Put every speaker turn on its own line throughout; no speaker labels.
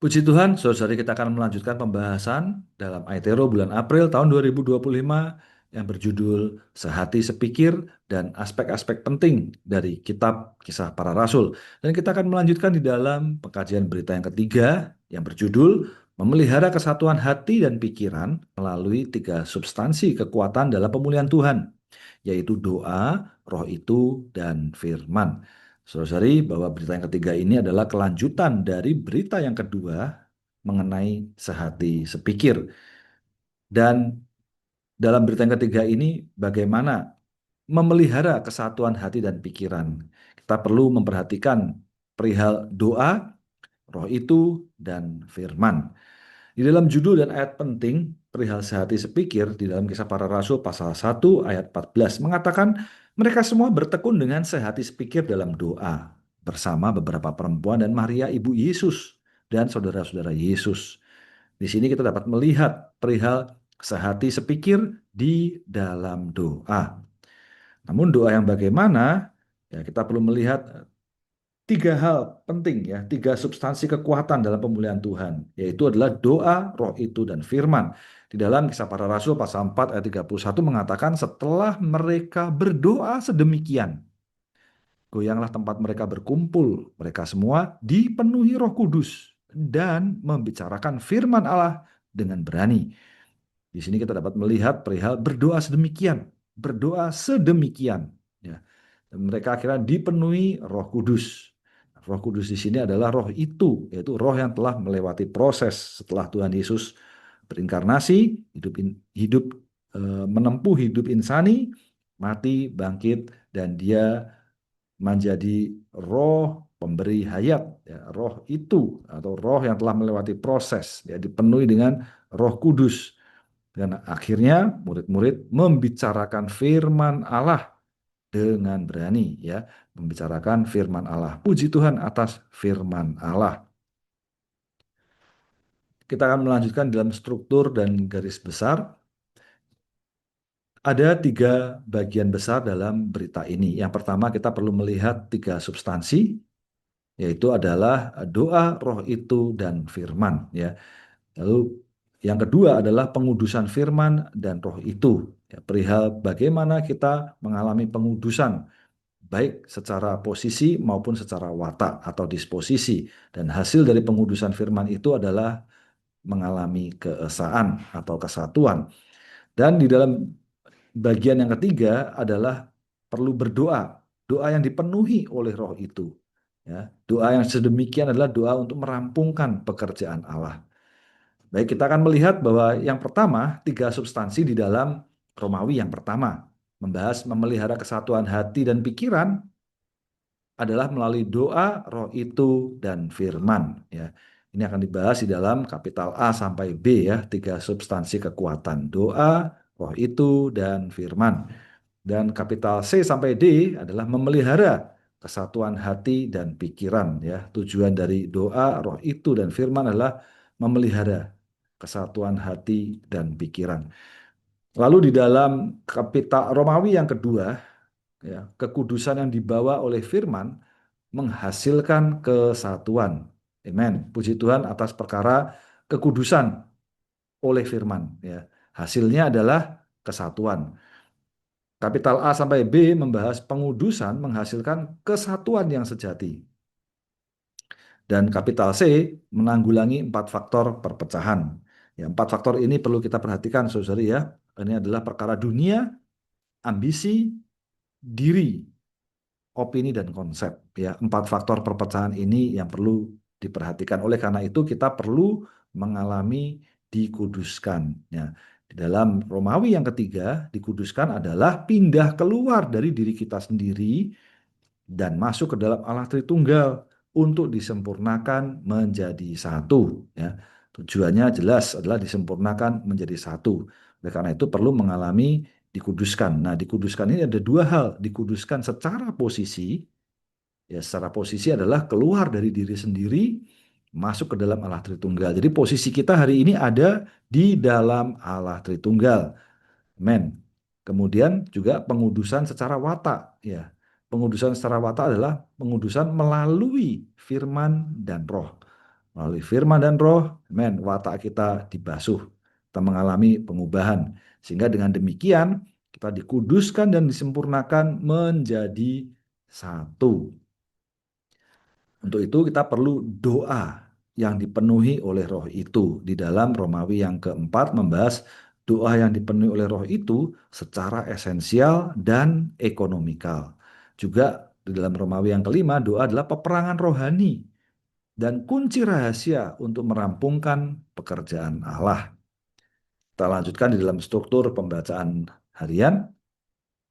Puji Tuhan, saudara kita akan melanjutkan pembahasan dalam Aetero bulan April tahun 2025 yang berjudul Sehati Sepikir dan Aspek-aspek Penting dari Kitab Kisah Para Rasul. Dan kita akan melanjutkan di dalam pengkajian berita yang ketiga yang berjudul Memelihara Kesatuan Hati dan Pikiran melalui tiga substansi kekuatan dalam pemulihan Tuhan, yaitu doa, roh itu, dan firman. Saudari, bahwa berita yang ketiga ini adalah kelanjutan dari berita yang kedua mengenai sehati sepikir. Dan dalam berita yang ketiga ini bagaimana memelihara kesatuan hati dan pikiran. Kita perlu memperhatikan perihal doa, roh itu, dan firman. Di dalam judul dan ayat penting perihal sehati sepikir di dalam Kisah Para Rasul pasal 1 ayat 14 mengatakan mereka semua bertekun dengan sehati sepikir dalam doa bersama beberapa perempuan dan Maria ibu Yesus dan saudara-saudara Yesus. Di sini kita dapat melihat perihal sehati sepikir di dalam doa. Namun doa yang bagaimana? Ya, kita perlu melihat tiga hal penting ya, tiga substansi kekuatan dalam pemulihan Tuhan, yaitu adalah doa, roh itu, dan firman. Di dalam Kisah Para Rasul pasal 4 ayat 31 mengatakan setelah mereka berdoa sedemikian, goyanglah tempat mereka berkumpul, mereka semua dipenuhi Roh Kudus dan membicarakan firman Allah dengan berani. Di sini kita dapat melihat perihal berdoa sedemikian, berdoa sedemikian. Ya. Dan mereka akhirnya dipenuhi Roh Kudus. Roh Kudus di sini adalah roh itu, yaitu roh yang telah melewati proses setelah Tuhan Yesus berinkarnasi, hidup menempuh hidup insani, mati, bangkit, dan dia menjadi roh pemberi hayat, ya, roh itu atau roh yang telah melewati proses, ya, dipenuhi dengan Roh Kudus. Dan akhirnya murid-murid membicarakan firman Allah dengan berani, ya, membicarakan firman Allah. Puji Tuhan atas firman Allah. Kita akan melanjutkan dalam struktur dan garis besar. Ada tiga bagian besar dalam berita ini. Yang pertama kita perlu melihat tiga substansi, yaitu adalah doa, roh itu, dan firman. Ya. Lalu yang kedua adalah pengudusan firman dan roh itu. Ya, perihal bagaimana kita mengalami pengudusan, baik secara posisi maupun secara watak atau disposisi. Dan hasil dari pengudusan firman itu adalah mengalami keesaan atau kesatuan. Dan di dalam bagian yang ketiga adalah perlu berdoa. Doa yang dipenuhi oleh roh itu. Ya, doa yang sedemikian adalah doa untuk merampungkan pekerjaan Allah. Baik, kita akan melihat bahwa yang pertama, tiga substansi di dalam Romawi yang pertama, membahas memelihara kesatuan hati dan pikiran adalah melalui doa, roh itu, dan firman. Ya. Ini akan dibahas di dalam kapital A sampai B, ya, tiga substansi kekuatan, doa, roh itu, dan firman. Dan kapital C sampai D adalah memelihara kesatuan hati dan pikiran. Ya. Tujuan dari doa, roh itu, dan firman adalah memelihara kesatuan hati dan pikiran. Lalu di dalam kapital Romawi yang kedua, ya, kekudusan yang dibawa oleh firman menghasilkan kesatuan. Amen. Puji Tuhan atas perkara kekudusan oleh firman. Ya. Hasilnya adalah kesatuan. Kapital A sampai B membahas pengudusan menghasilkan kesatuan yang sejati. Dan kapital C menanggulangi 4 faktor perpecahan. Ya, 4 faktor ini perlu kita perhatikan, saudari, ya. Ini adalah perkara dunia, ambisi, diri, opini, dan konsep. Ya, 4 faktor perpecahan ini yang perlu diperhatikan. Oleh karena itu kita perlu mengalami dikuduskan. Ya, di dalam Romawi yang ketiga, dikuduskan adalah pindah keluar dari diri kita sendiri dan masuk ke dalam Allah Tritunggal untuk disempurnakan menjadi satu. Ya. Tujuannya jelas adalah disempurnakan menjadi satu. Oleh karena itu perlu mengalami dikuduskan. Nah, dikuduskan ini ada dua hal. Dikuduskan secara posisi, ya, secara posisi adalah keluar dari diri sendiri, masuk ke dalam Allah Tritunggal. Jadi posisi kita hari ini ada di dalam Allah Tritunggal. Amen. Kemudian juga pengudusan secara watak, ya. Pengudusan secara watak adalah pengudusan melalui firman dan roh. Melalui firman dan roh, amen, watak kita dibasuh, kita mengalami pengubahan. Sehingga dengan demikian, kita dikuduskan dan disempurnakan menjadi satu. Untuk itu kita perlu doa yang dipenuhi oleh roh itu. Di dalam Romawi yang keempat membahas doa yang dipenuhi oleh roh itu secara esensial dan ekonomikal. Juga di dalam Romawi yang kelima, doa adalah peperangan rohani dan kunci rahasia untuk merampungkan pekerjaan Allah. Kita lanjutkan di dalam struktur pembacaan harian.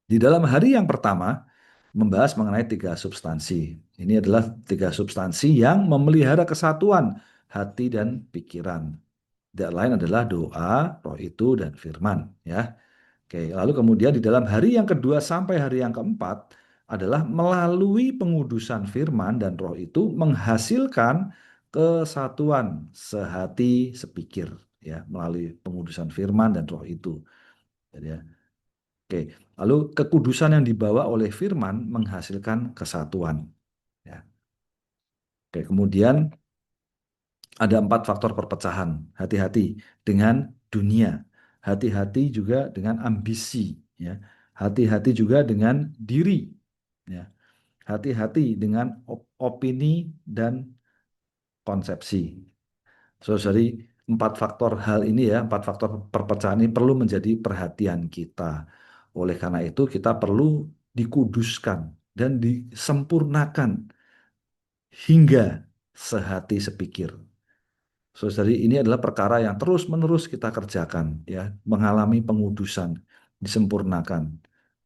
Di dalam hari yang pertama, membahas mengenai tiga substansi. Ini adalah tiga substansi yang memelihara kesatuan hati dan pikiran. Tidak lain adalah doa, roh itu, dan firman. Ya. Oke, lalu kemudian di dalam hari yang kedua sampai hari yang keempat adalah melalui pengudusan firman dan roh itu menghasilkan kesatuan sehati sepikir, ya, melalui pengudusan firman dan roh itu. Jadi, ya. Oke, lalu kekudusan yang dibawa oleh firman menghasilkan kesatuan. Ya. Oke, kemudian ada 4 faktor perpecahan. Hati-hati dengan dunia. Hati-hati juga dengan ambisi. Ya. Hati-hati juga dengan diri. Ya. Hati-hati dengan opini dan konsepsi. Jadi 4 faktor hal ini ya, 4 faktor perpecahan ini perlu menjadi perhatian kita. Oleh karena itu kita perlu dikuduskan dan disempurnakan hingga sehati sepikir. Saudari, ini adalah perkara yang terus-menerus kita kerjakan, ya, mengalami pengudusan, disempurnakan,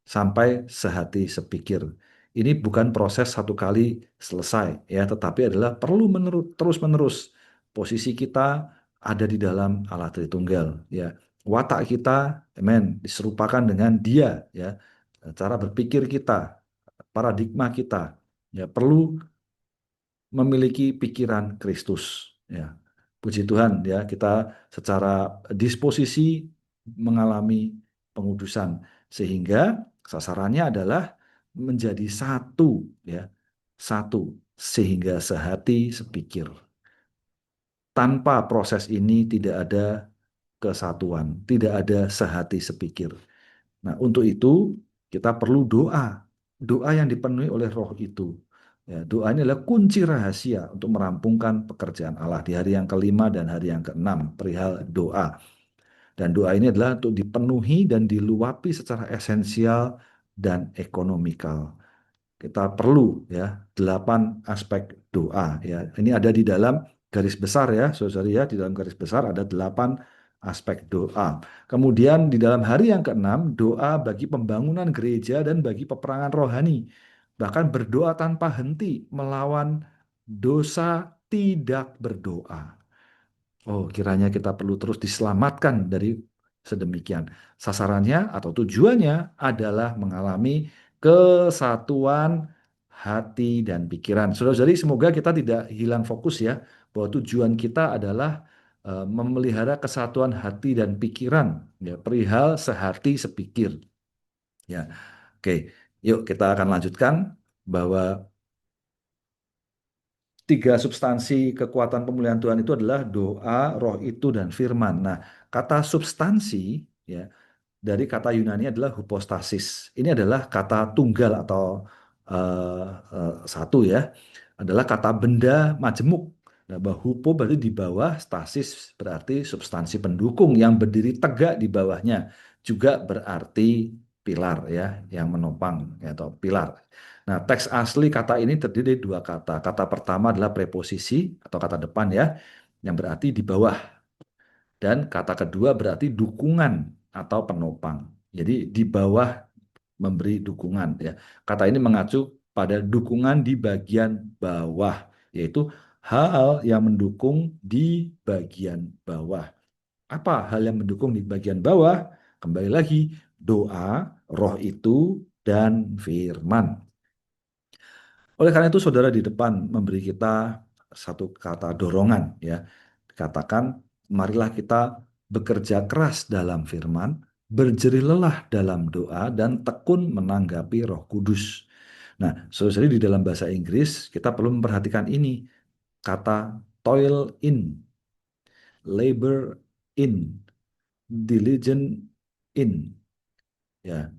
sampai sehati sepikir. Ini bukan proses satu kali selesai, ya, tetapi adalah perlu terus-menerus. Posisi kita ada di dalam Allah Tritunggal, ya. Watak kita, amen, diserupakan dengan Dia, ya. Cara berpikir kita, paradigma kita, ya, perlu memiliki pikiran Kristus. Ya, puji Tuhan ya kita secara disposisi mengalami pengudusan sehingga sasarannya adalah menjadi satu ya satu sehingga sehati sepikir. Tanpa proses ini tidak ada kesatuan, tidak ada sehati sepikir. Nah, untuk itu kita perlu doa, doa yang dipenuhi oleh roh itu. Ya, doa ini adalah kunci rahasia untuk merampungkan pekerjaan Allah di hari yang kelima dan hari yang keenam, perihal doa. Dan doa ini adalah untuk dipenuhi dan diluapi secara esensial dan ekonomikal. Kita perlu ya 8 aspek doa ya. Ini ada di dalam garis besar ya, saudara ya, di dalam garis besar ada 8 aspek doa. Kemudian di dalam hari yang keenam doa bagi pembangunan gereja dan bagi peperangan rohani. Bahkan berdoa tanpa henti melawan dosa tidak berdoa. Oh, kiranya kita perlu terus diselamatkan dari sedemikian. Sasarannya atau tujuannya adalah mengalami kesatuan hati dan pikiran. Saudara-saudari, semoga kita tidak hilang fokus ya, bahwa tujuan kita adalah memelihara kesatuan hati dan pikiran, ya, perihal sehati sepikir. Ya, oke. Yuk kita akan lanjutkan bahwa 3 substansi kekuatan pemulihan Tuhan itu adalah doa, roh itu, dan firman. Nah, kata substansi ya dari kata Yunani adalah hypostasis. Ini adalah kata tunggal atau satu ya, adalah kata benda majemuk. Nah, bahwa hupo berarti di bawah, stasis berarti substansi pendukung yang berdiri tegak di bawahnya. Juga berarti pilar ya, yang menopang ya, atau pilar. Nah, teks asli kata ini terdiri dari 2 kata. Kata pertama adalah preposisi atau kata depan ya, yang berarti di bawah. Dan kata kedua berarti dukungan atau penopang. Jadi di bawah memberi dukungan ya. Kata ini mengacu pada dukungan di bagian bawah, yaitu hal yang mendukung di bagian bawah. Apa hal yang mendukung di bagian bawah? Kembali lagi, doa, roh itu, dan firman. Oleh karena itu, saudara di depan memberi kita satu kata dorongan, ya. Katakan, marilah kita bekerja keras dalam firman, berjerih lelah dalam doa, dan tekun menanggapi Roh Kudus. Nah, saudara di dalam bahasa Inggris kita perlu memperhatikan ini kata toil in, labor in, diligent in. Ya,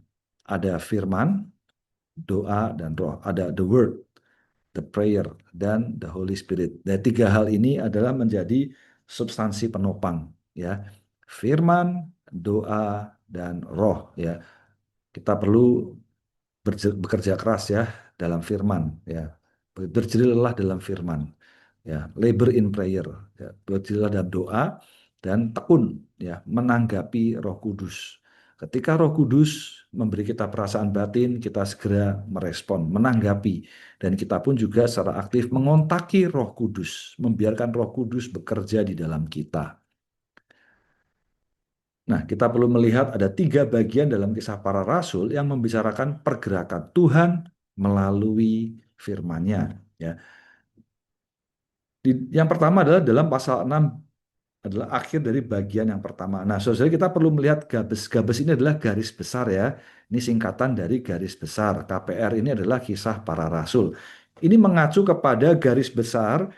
ada firman, doa dan roh. Ada the word, the prayer, dan the Holy Spirit. Dan tiga hal ini adalah menjadi substansi penopang, ya. Firman, doa, dan roh, ya. Kita perlu bekerja keras ya dalam firman, ya. Berjerilah dalam firman, ya. Labor in prayer, ya. Berjerilah dalam doa dan tekun, ya, menanggapi Roh Kudus. Ketika Roh Kudus memberi kita perasaan batin, kita segera merespon, menanggapi, dan kita pun juga secara aktif mengontaki Roh Kudus, membiarkan Roh Kudus bekerja di dalam kita. Nah, kita perlu melihat ada tiga bagian dalam kisah para rasul yang membicarakan pergerakan Tuhan melalui firman-Nya. Ya. Yang pertama adalah dalam pasal 6 adalah akhir dari bagian yang pertama. Nah, saudara kita perlu melihat gabes. Gabes ini adalah garis besar ya. Ini singkatan dari garis besar. KPR ini adalah kisah para rasul. Ini mengacu kepada garis besar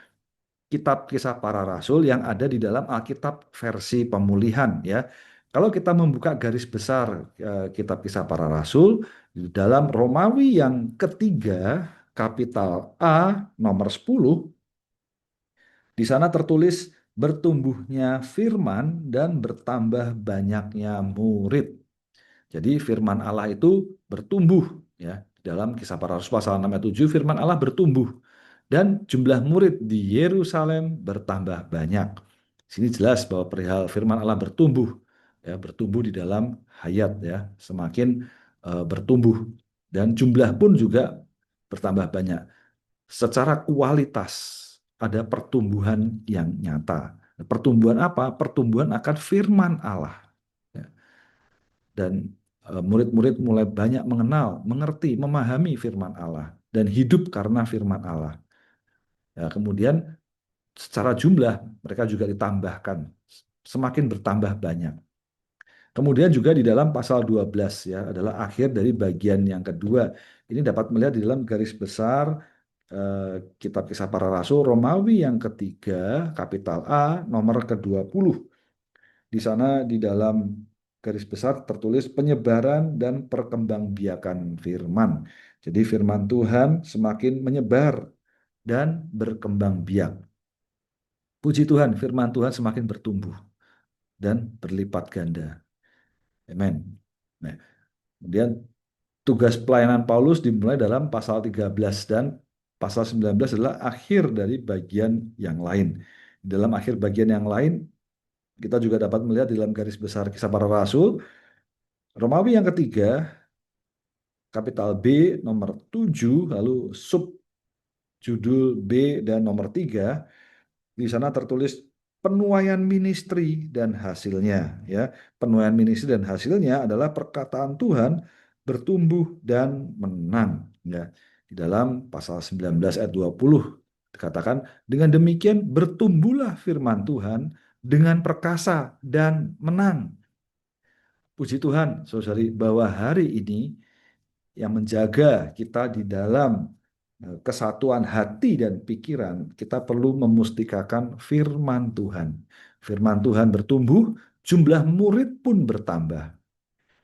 kitab kisah para rasul yang ada di dalam Alkitab versi pemulihan ya. Kalau kita membuka garis besar kitab kisah para rasul di dalam Romawi yang ketiga kapital A nomor 10, di sana tertulis bertumbuhnya firman dan bertambah banyaknya murid. Jadi firman Allah itu bertumbuh ya. Dalam kisah para rasul pasal 6 ayat 7 firman Allah bertumbuh dan jumlah murid di Yerusalem bertambah banyak. Sini jelas bahwa perihal firman Allah bertumbuh ya, bertumbuh di dalam hayat ya, semakin bertumbuh dan jumlah pun juga bertambah banyak. Secara kualitas ada pertumbuhan yang nyata. Pertumbuhan apa? Pertumbuhan akan firman Allah. Ya. Dan murid-murid mulai banyak mengenal, mengerti, memahami firman Allah dan hidup karena firman Allah. Ya, kemudian secara jumlah mereka juga ditambahkan, semakin bertambah banyak. Kemudian juga di dalam pasal 12 ya adalah akhir dari bagian yang kedua. Ini dapat melihat di dalam garis besar kitab kisah para rasul Romawi yang ketiga kapital A nomor ke-20. Di sana di dalam garis besar tertulis penyebaran dan perkembangbiakan firman. Jadi firman Tuhan semakin menyebar dan berkembang biak. Puji Tuhan, firman Tuhan semakin bertumbuh dan berlipat ganda. Amin. Nah, kemudian tugas pelayanan Paulus dimulai dalam pasal 13 dan pasal 19 adalah akhir dari bagian yang lain. Dalam akhir bagian yang lain, kita juga dapat melihat dalam garis besar kisah para rasul, Romawi yang ketiga, kapital B nomor 7, lalu sub judul B dan nomor 3, di sana tertulis penuaian ministry dan hasilnya. Ya, penuaian ministry dan hasilnya adalah perkataan Tuhan bertumbuh dan menang. Ya, di dalam pasal 19 ayat 20 dikatakan, dengan demikian bertumbuhlah firman Tuhan dengan perkasa dan menang. Puji Tuhan, saudari, bahwa hari ini yang menjaga kita di dalam kesatuan hati dan pikiran, kita perlu memustikakan firman Tuhan. Firman Tuhan bertumbuh, jumlah murid pun bertambah.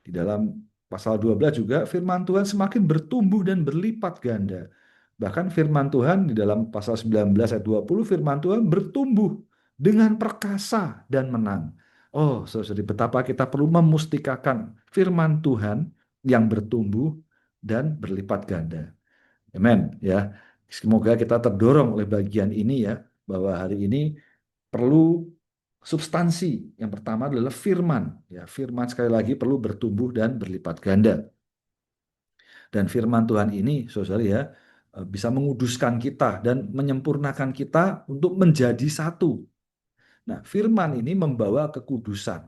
Di dalam pasal 12 juga firman Tuhan semakin bertumbuh dan berlipat ganda. Bahkan firman Tuhan di dalam pasal 19 ayat 20, firman Tuhan bertumbuh dengan perkasa dan menang. Oh, saudari, betapa kita perlu memustikakan firman Tuhan yang bertumbuh dan berlipat ganda. Amen ya. Semoga kita terdorong oleh bagian ini ya, bahwa hari ini perlu substansi. Yang pertama adalah firman. Ya, firman sekali lagi perlu bertumbuh dan berlipat ganda. Dan firman Tuhan ini, saudara ya, bisa menguduskan kita dan menyempurnakan kita untuk menjadi satu. Nah, firman ini membawa kekudusan.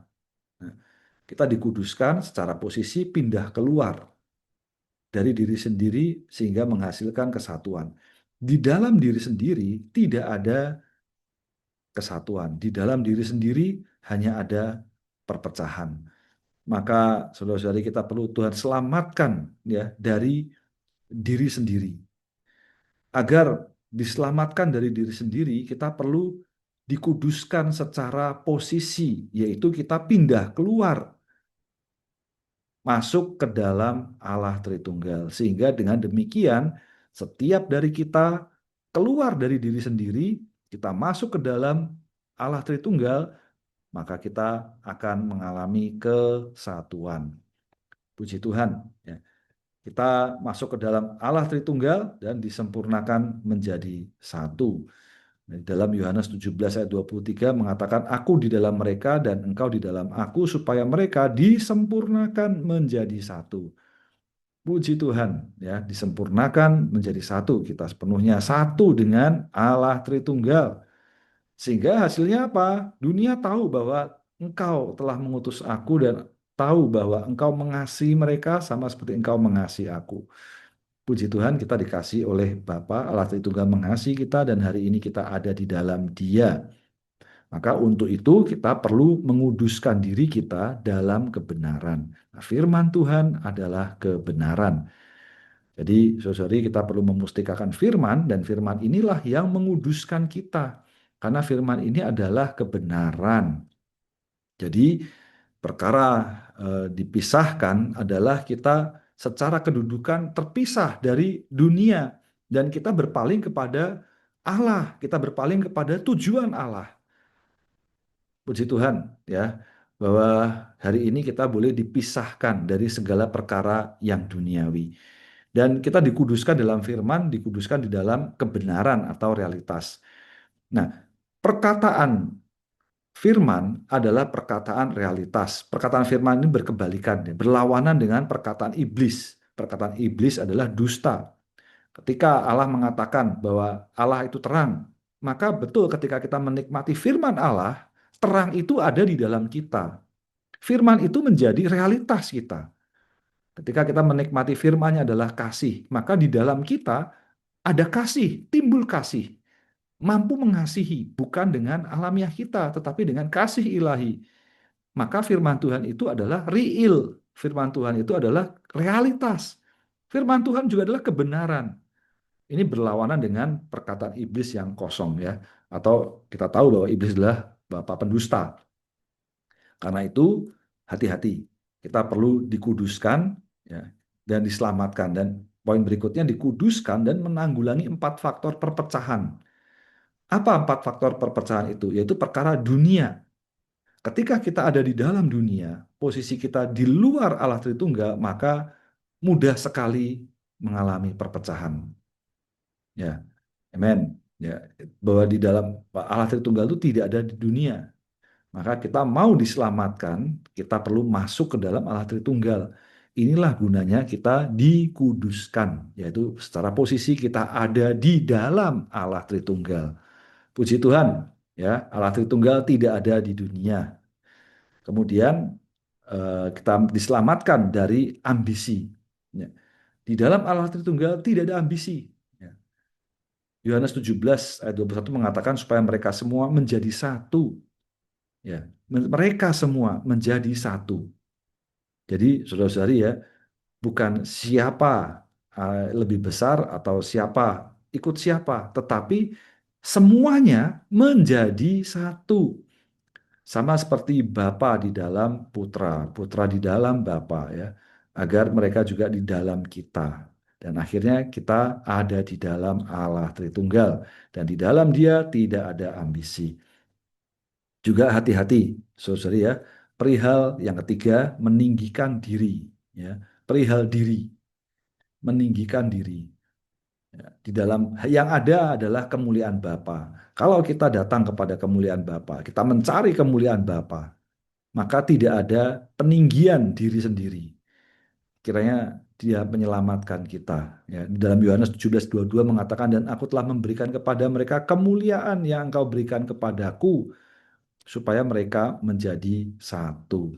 Nah, kita dikuduskan secara posisi pindah keluar dari diri sendiri sehingga menghasilkan kesatuan. Di dalam diri sendiri tidak ada kesatuan. Di dalam diri sendiri hanya ada perpecahan. Maka saudara-saudari kita perlu Tuhan selamatkan ya dari diri sendiri. Agar diselamatkan dari diri sendiri, kita perlu dikuduskan secara posisi, yaitu kita pindah keluar, masuk ke dalam Allah Tritunggal. Sehingga dengan demikian, setiap dari kita keluar dari diri sendiri, kita masuk ke dalam Allah Tritunggal, maka kita akan mengalami kesatuan. Puji Tuhan. Ya. Kita masuk ke dalam Allah Tritunggal dan disempurnakan menjadi satu. Dalam Yohanes 17 ayat 23 mengatakan, aku di dalam mereka dan engkau di dalam aku, supaya mereka disempurnakan menjadi satu. Puji Tuhan, ya, disempurnakan menjadi satu. Kita sepenuhnya satu dengan Allah Tritunggal. Sehingga hasilnya apa? Dunia tahu bahwa engkau telah mengutus aku dan tahu bahwa engkau mengasihi mereka sama seperti engkau mengasihi aku. Puji Tuhan, kita dikasih oleh Bapa Allah Tritunggal, mengasihi kita, dan hari ini kita ada di dalam Dia. Maka untuk itu kita perlu menguduskan diri kita dalam kebenaran. Nah, firman Tuhan adalah kebenaran. Jadi, saudari, kita perlu memustikakan firman, dan firman inilah yang menguduskan kita. Karena firman ini adalah kebenaran. Jadi, perkara dipisahkan adalah kita secara kedudukan terpisah dari dunia, dan kita berpaling kepada Allah, kita berpaling kepada tujuan Allah. Puji Tuhan, ya, bahwa hari ini kita boleh dipisahkan dari segala perkara yang duniawi. Dan kita dikuduskan dalam firman, dikuduskan di dalam kebenaran atau realitas. Nah, perkataan firman adalah perkataan realitas. Perkataan firman ini berkebalikan, berlawanan dengan perkataan iblis. Perkataan iblis adalah dusta. Ketika Allah mengatakan bahwa Allah itu terang, maka betul ketika kita menikmati firman Allah, terang itu ada di dalam kita. Firman itu menjadi realitas kita. Ketika kita menikmati firman-Nya adalah kasih, maka di dalam kita ada kasih, timbul kasih. Mampu mengasihi, bukan dengan alamiah kita, tetapi dengan kasih ilahi. Maka firman Tuhan itu adalah real. Firman Tuhan itu adalah realitas. Firman Tuhan juga adalah kebenaran. Ini berlawanan dengan perkataan iblis yang kosong, ya. Atau kita tahu bahwa iblis adalah bapa pendusta. Karena itu hati-hati. Kita perlu dikuduskan, ya, dan diselamatkan. Dan poin berikutnya, dikuduskan dan menanggulangi 4 faktor perpecahan. Apa 4 faktor perpecahan itu? Yaitu perkara dunia. Ketika kita ada di dalam dunia, posisi kita di luar Allah Tritunggal, maka mudah sekali mengalami perpecahan. Ya, amen. Ya, bahwa di dalam Allah Tritunggal itu tidak ada di dunia. Maka kita mau diselamatkan, kita perlu masuk ke dalam Allah Tritunggal. Inilah gunanya kita dikuduskan, yaitu secara posisi kita ada di dalam Allah Tritunggal. Puji Tuhan, ya, Allah Tritunggal tidak ada di dunia. Kemudian kita diselamatkan dari ambisi. Ya. Di dalam Allah Tritunggal tidak ada ambisi. Ya. Yohanes 17 ayat 21 mengatakan supaya mereka semua menjadi satu. Ya, mereka semua menjadi satu. Jadi saudara-saudari, ya, bukan siapa lebih besar atau siapa ikut siapa, tetapi semuanya menjadi satu. Sama seperti Bapa di dalam Putra, Putra di dalam Bapa, ya, agar mereka juga di dalam kita. Dan akhirnya kita ada di dalam Allah Tritunggal, dan di dalam Dia tidak ada ambisi. Juga hati-hati, saudara, ya, perihal yang ketiga, meninggikan diri, ya, perihal diri, meninggikan diri. Ya, di dalam yang ada adalah kemuliaan Bapa. Kalau kita datang kepada kemuliaan Bapa, kita mencari kemuliaan Bapa, maka tidak ada peninggian diri sendiri. Kiranya Dia menyelamatkan kita. Ya, di dalam Yohanes 17:22 mengatakan, dan aku telah memberikan kepada mereka kemuliaan yang engkau berikan kepadaku, supaya mereka menjadi satu.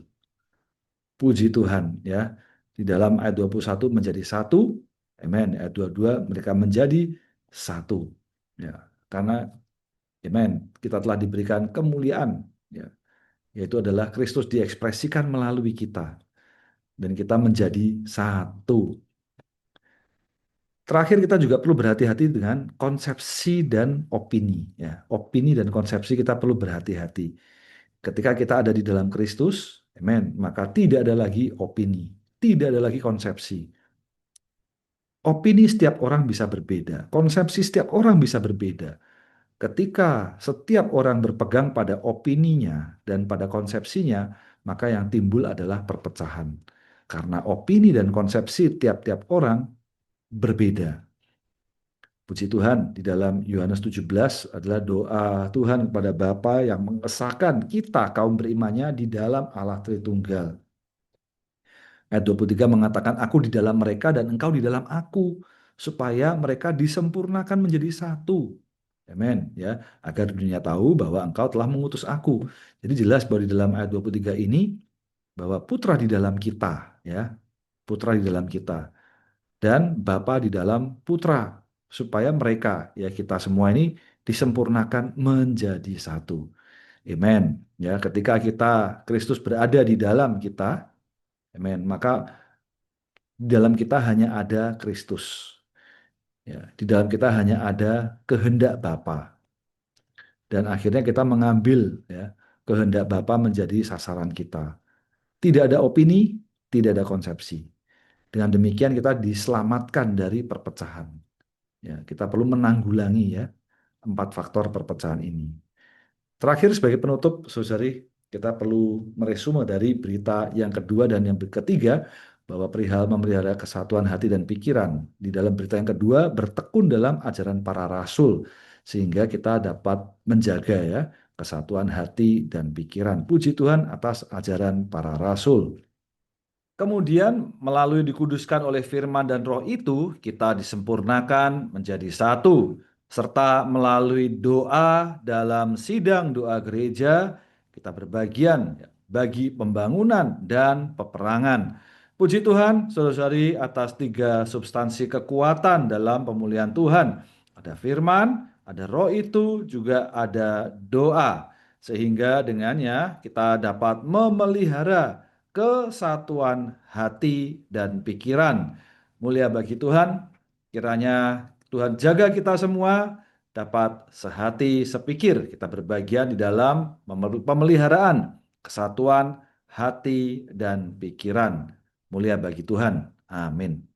Puji Tuhan, ya. Di dalam ayat 21 menjadi satu, amen. Ayat 22 mereka menjadi satu. Ya, karena amen, kita telah diberikan kemuliaan, ya, yaitu adalah Kristus diekspresikan melalui kita, dan kita menjadi satu. Terakhir kita juga perlu berhati-hati dengan konsepsi dan opini ya. Opini dan konsepsi kita perlu berhati-hati. Ketika kita ada di dalam Kristus, amen, maka tidak ada lagi opini, tidak ada lagi konsepsi. Opini setiap orang bisa berbeda, konsepsi setiap orang bisa berbeda. Ketika setiap orang berpegang pada opininya dan pada konsepsinya, maka yang timbul adalah perpecahan. Karena opini dan konsepsi tiap-tiap orang berbeda. Puji Tuhan, di dalam Yohanes 17 adalah doa Tuhan kepada Bapa yang mengesahkan kita kaum berimannya di dalam Allah Tritunggal. Ayat 23 mengatakan, aku di dalam mereka dan engkau di dalam aku, supaya mereka disempurnakan menjadi satu. Amin. Ya, agar dunia tahu bahwa engkau telah mengutus aku. Jadi jelas bahwa di dalam ayat 23 ini, bahwa putra di dalam kita, ya, putra di dalam kita, dan Bapa di dalam putra, supaya mereka, ya kita semua ini disempurnakan menjadi satu. Amin. Ya, ketika kita Kristus berada di dalam kita, amin, maka di dalam kita hanya ada Kristus. Ya, di dalam kita hanya ada kehendak Bapa. Dan akhirnya kita mengambil ya kehendak Bapa menjadi sasaran kita. Tidak ada opini, tidak ada konsepsi. Dengan demikian kita diselamatkan dari perpecahan. Ya, kita perlu menanggulangi ya 4 faktor perpecahan ini. Terakhir sebagai penutup, saudari, kita perlu meresume dari berita yang kedua dan yang ketiga bahwa perihal memelihara kesatuan hati dan pikiran. Di dalam berita yang kedua bertekun dalam ajaran para rasul sehingga kita dapat menjaga ya kesatuan hati dan pikiran. Puji Tuhan atas ajaran para rasul. Kemudian melalui dikuduskan oleh firman dan roh itu, kita disempurnakan menjadi satu. Serta melalui doa dalam sidang doa gereja, kita berbagian bagi pembangunan dan peperangan. Puji Tuhan, saudara-saudari, atas 3 substansi kekuatan dalam pemulihan Tuhan. Ada firman, ada roh itu, juga ada doa. Sehingga dengannya kita dapat memelihara kesatuan hati dan pikiran. Mulia bagi Tuhan, kiranya Tuhan jaga kita semua dapat sehati sepikir. Kita berbagian di dalam pemeliharaan kesatuan hati dan pikiran. Mulia bagi Tuhan. Amin.